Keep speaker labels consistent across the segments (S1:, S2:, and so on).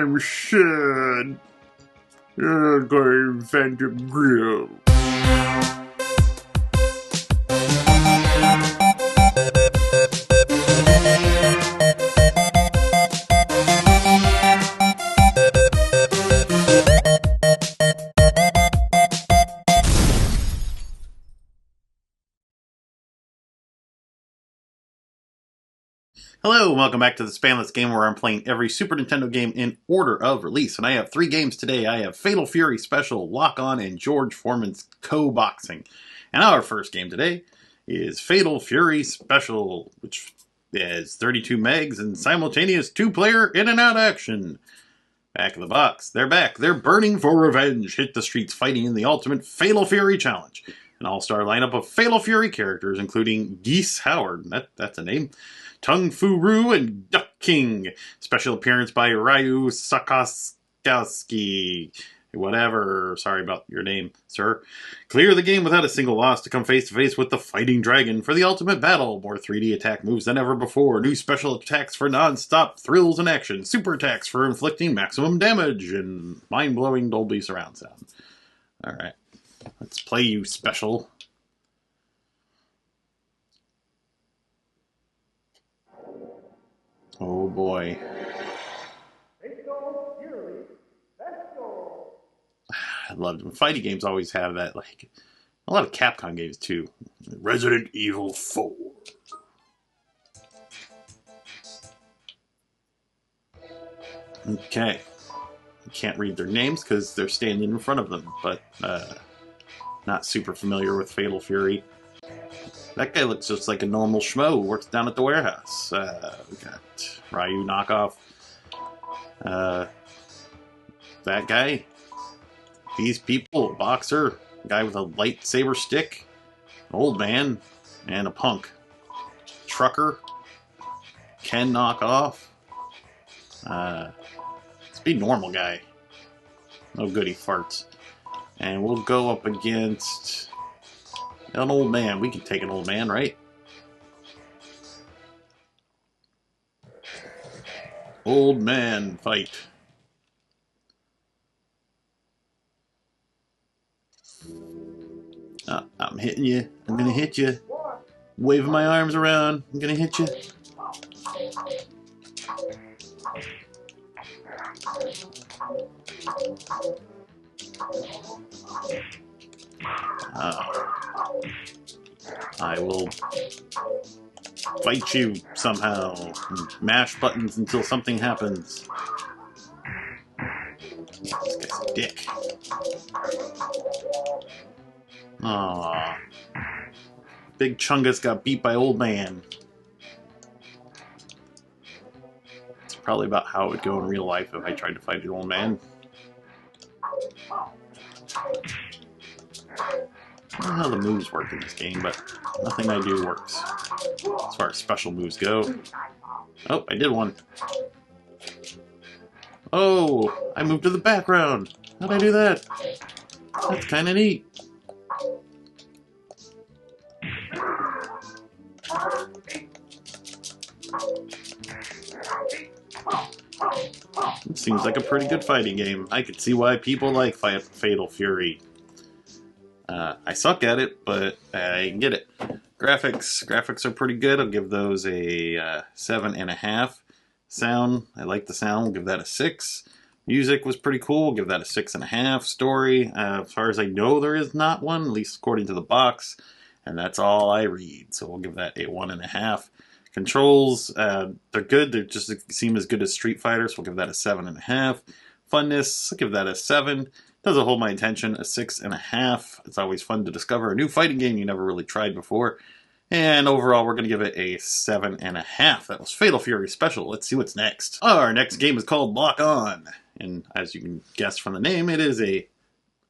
S1: I'm sad. I'm going to invent a grill.
S2: Hello, and welcome back to the Spanless Game, where I'm playing every Super Nintendo game in order of release. And I have 3 games today. I have Fatal Fury Special, Lock On, and George Foreman's Co-Boxing. And our first game today is Fatal Fury Special, which is 32 megs and simultaneous 2-player in-and-out action. Back of the box. They're back. They're burning for revenge. Hit the streets fighting in the ultimate Fatal Fury Challenge. An all-star lineup of Fatal Fury characters, including Geese Howard. That's a name. Tung Fu Ru and Duck King. Special appearance by Ryu Sakaskowski. Whatever. Sorry about your name, sir. Clear the game without a single loss to come face to face with the Fighting Dragon for the ultimate battle. More 3D attack moves than ever before. New special attacks for non-stop thrills and action. Super attacks for inflicting maximum damage. And mind-blowing Dolby surround sound. Alright. Let's play you, Special. Oh boy. I loved them. Fighting games always have that, like, a lot of Capcom games too. Resident Evil 4. Okay. I can't read their names because they're standing in front of them, but not super familiar with Fatal Fury. That guy looks just like a normal schmo who works down at the warehouse. We got Ryu knockoff. That guy. These people, a boxer, a guy with a lightsaber stick, an old man, and a punk. Trucker. Ken knockoff. Let's be normal guy. No good, he farts. And we'll go up against an old man. We can take an old man, right? Old man fight. I'm hitting you. I'm gonna hit you. Waving my arms around. I'm gonna hit you. I will fight you somehow. Mash buttons until something happens. This guy's a dick. Aww. Big Chungus got beat by old man. It's probably about how it would go in real life if I tried to fight an old man. I don't know how the moves work in this game, but nothing I do works. As far as special moves go. Oh, I did one. Oh, I moved to the background. How'd I do that? That's kind of neat. It seems like a pretty good fighting game. I could see why people like Fatal Fury. I suck at it, but I can get it. Graphics are pretty good. I'll give those a 7.5. Sound, I like the sound. We'll give that a 6. Music was pretty cool. We'll give that a 6.5. Story, as far as I know, there is not one, at least according to the box. And that's all I read. So we'll give that a 1.5. Controls, they're good. They just seem as good as Street Fighter, so we'll give that a 7.5. Funness, I'll give that a 7. Doesn't hold my attention, a 6.5. It's always fun to discover a new fighting game you never really tried before. And overall, we're going to give it a 7.5. That was Fatal Fury Special. Let's see what's next. Our next game is called Lock On. And as you can guess from the name, it is a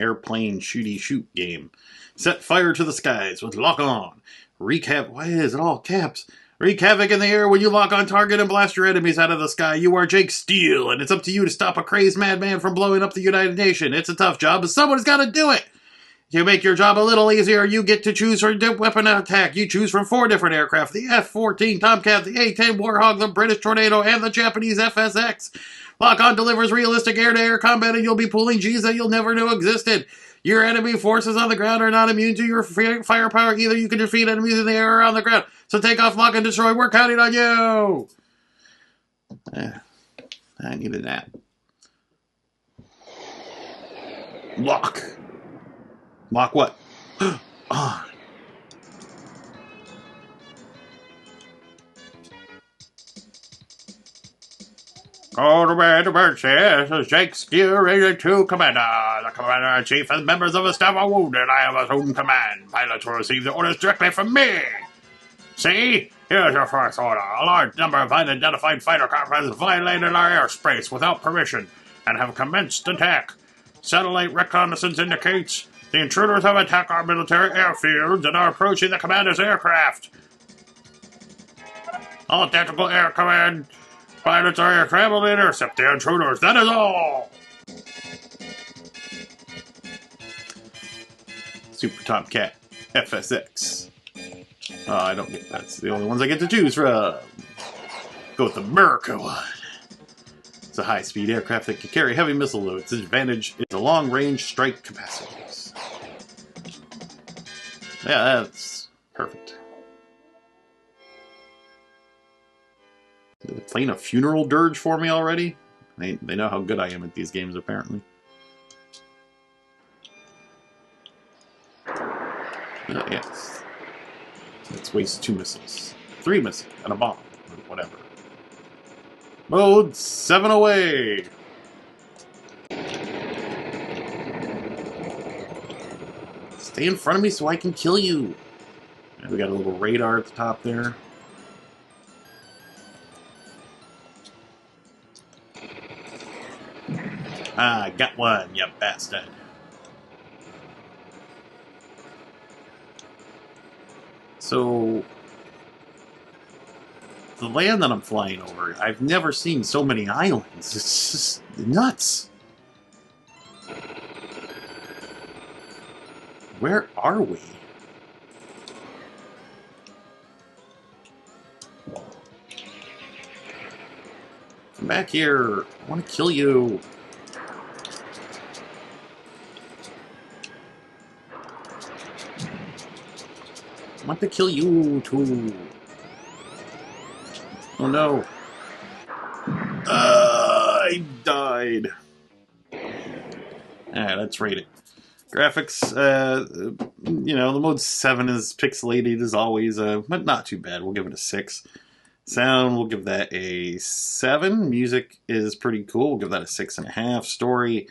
S2: airplane shooty shoot game. Set fire to the skies with Lock On. Wreak havoc. Why is it all caps? Wreak havoc in the air when you lock on target and blast your enemies out of the sky. You are Jake Steele, and it's up to you to stop a crazed madman from blowing up the United Nations. It's a tough job, but someone's got to do it. To make your job a little easier, you get to choose for weapon attack. You choose from 4 different aircraft: the F-14 Tomcat, the A-10 Warhog, the British Tornado, and the Japanese FSX. Lock-on delivers realistic air-to-air combat, and you'll be pulling G's that you'll never know existed. Your enemy forces on the ground are not immune to your firepower either. You can defeat enemies in the air or on the ground. So take off, lock, and destroy. We're counting on you! I need a nap. Lock. Lock what? On. Go to bed, Merchant. Shakespeare to Commander. The Commander-in-Chief and members of the staff are wounded. I have assumed command. Pilots will receive the orders directly from me. See? Here's your first order. A large number of unidentified fighter craft has violated our airspace without permission and have commenced attack. Satellite reconnaissance indicates the intruders have attacked our military airfields and are approaching the commander's aircraft. All tactical air command pilots are scrambled to intercept the intruders. That is all. Super Tomcat FSX. I don't get that's the only ones I get to choose from. Go with the America one. It's a high-speed aircraft that can carry heavy missile loads. Its advantage is the long-range strike capacities. Yeah, that's perfect. They're playing a funeral dirge for me already? They know how good I am at these games, apparently. Yes. Let's waste 2 missiles. 3 missiles and a bomb. Or whatever. Mode 7 away! Stay in front of me so I can kill you! And we got a little radar at the top there. Ah, got one, you bastard. So, the land that I'm flying over, I've never seen so many islands. It's just nuts. Where are we? Come back here. I want to kill you. I want to kill you too. Oh no. I died. Alright, let's rate it. Graphics, you know, the mode 7 is pixelated as always, but not too bad. We'll give it a 6. Sound, we'll give that a 7. Music is pretty cool. We'll give that a 6.5. Story,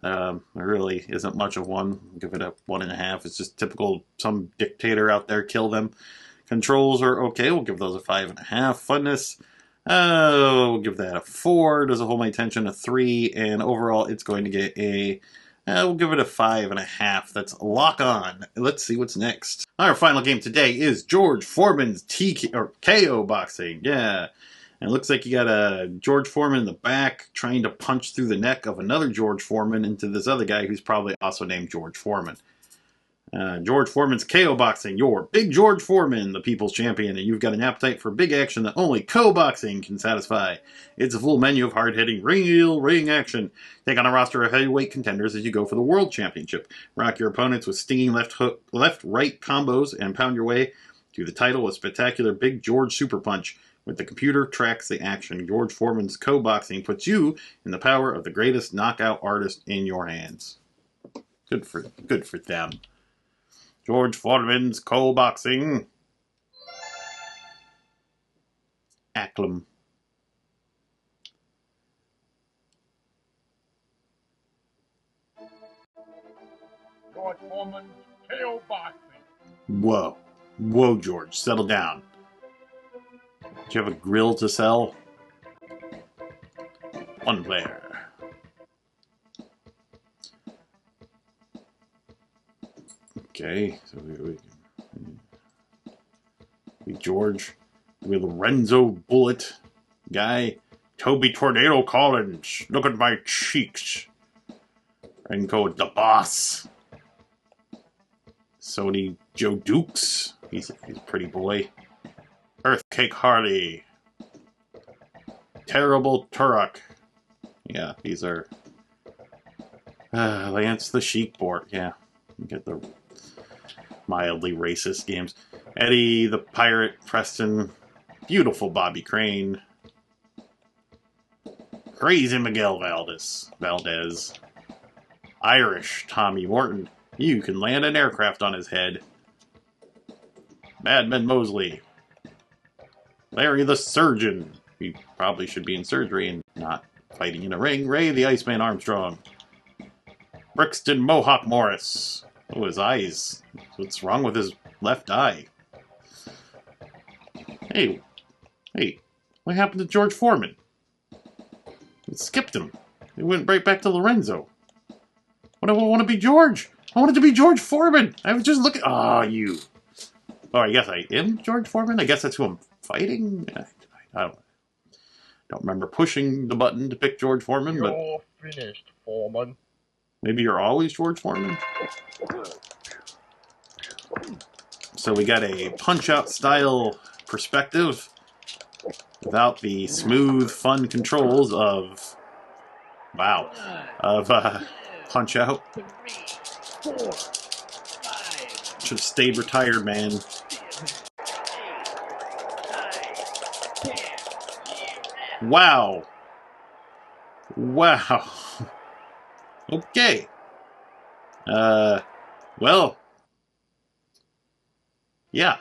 S2: there really isn't much of one. We'll give it a 1.5. It's just typical, some dictator out there, kill them. Controls are okay. We'll give those a 5.5. Funness, we'll give that a 4. Does it hold my attention? A 3. And overall, it's going to get a... we'll give it a 5.5. That's Lock On. Let's see what's next. Our final game today is George Foreman's KO boxing. Yeah. And it looks like you got a George Foreman in the back trying to punch through the neck of another George Foreman into this other guy who's probably also named George Foreman. George Foreman's KO boxing. You're Big George Foreman, the people's champion, and you've got an appetite for big action that only KO boxing can satisfy. It's a full menu of hard-hitting, real ring action. Take on a roster of heavyweight contenders as you go for the world championship. Rock your opponents with stinging left hook, left-right combos, and pound your way to the title with spectacular Big George Super Punch. With the computer tracks the action, George Foreman's KO boxing puts you in the power of the greatest knockout artist in your hands. Good for them. George Foreman's KO boxing. Acclam.
S1: George Foreman's KO boxing.
S2: Whoa. Whoa, George. Settle down. Do you have a grill to sell? One player. Okay, so we George, we Lorenzo Bullet guy, Toby Tornado Collins. Look at my cheeks. And go with the boss. Sony Joe Dukes. He's a pretty boy. Earthcake Hardy. Terrible Turok. Yeah, these are Lance the Sheik board. Yeah, you get the mildly racist games. Eddie the Pirate, Preston, beautiful Bobby Crane, crazy Miguel Valdez, Irish Tommy Morton. You can land an aircraft on his head. Madman Mosley, Larry the Surgeon. He probably should be in surgery and not fighting in a ring. Ray the Iceman Armstrong. Brixton Mohawk Morris. Oh, his eyes. What's wrong with his left eye? Hey, what happened to George Foreman? It skipped him. It went right back to Lorenzo. What do I want to be George? I wanted to be George Foreman. I was just looking. Oh, you. Oh, I guess I am George Foreman? I guess that's who I'm fighting? I don't remember pushing the button to pick George Foreman, but...
S3: You're finished, Foreman.
S2: Maybe you're always George Foreman? So we got a punch-out style perspective without the smooth, fun controls of... Wow. Of Punch-Out. Should have stayed retired, man. Wow. Wow. Okay. Well. Yeah.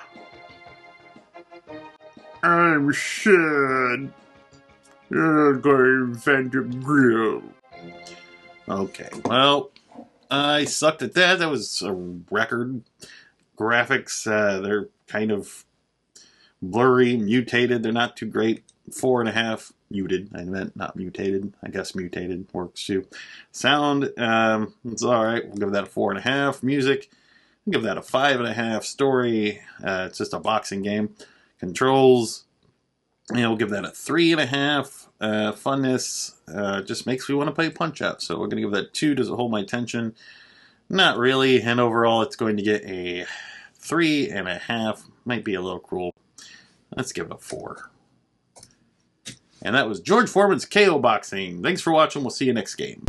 S1: I'm sad. You're going Phantom Grill.
S2: Okay, well, I sucked at that. That was a record. Graphics, they're kind of blurry, mutated. They're not too great. 4.5 muted. I meant not mutated. I guess mutated works too. Sound, it's alright. We'll give that a 4.5. Music, I'll give that a 5.5. Story, it's just a boxing game. Controls, we'll give that a 3.5. Funness, just makes me want to play Punch-Out. So we're going to give that 2. Does it hold my attention? Not really. And overall, it's going to get a 3.5. Might be a little cruel. Let's give it a 4. And that was George Foreman's KO Boxing. Thanks for watching. We'll see you next game.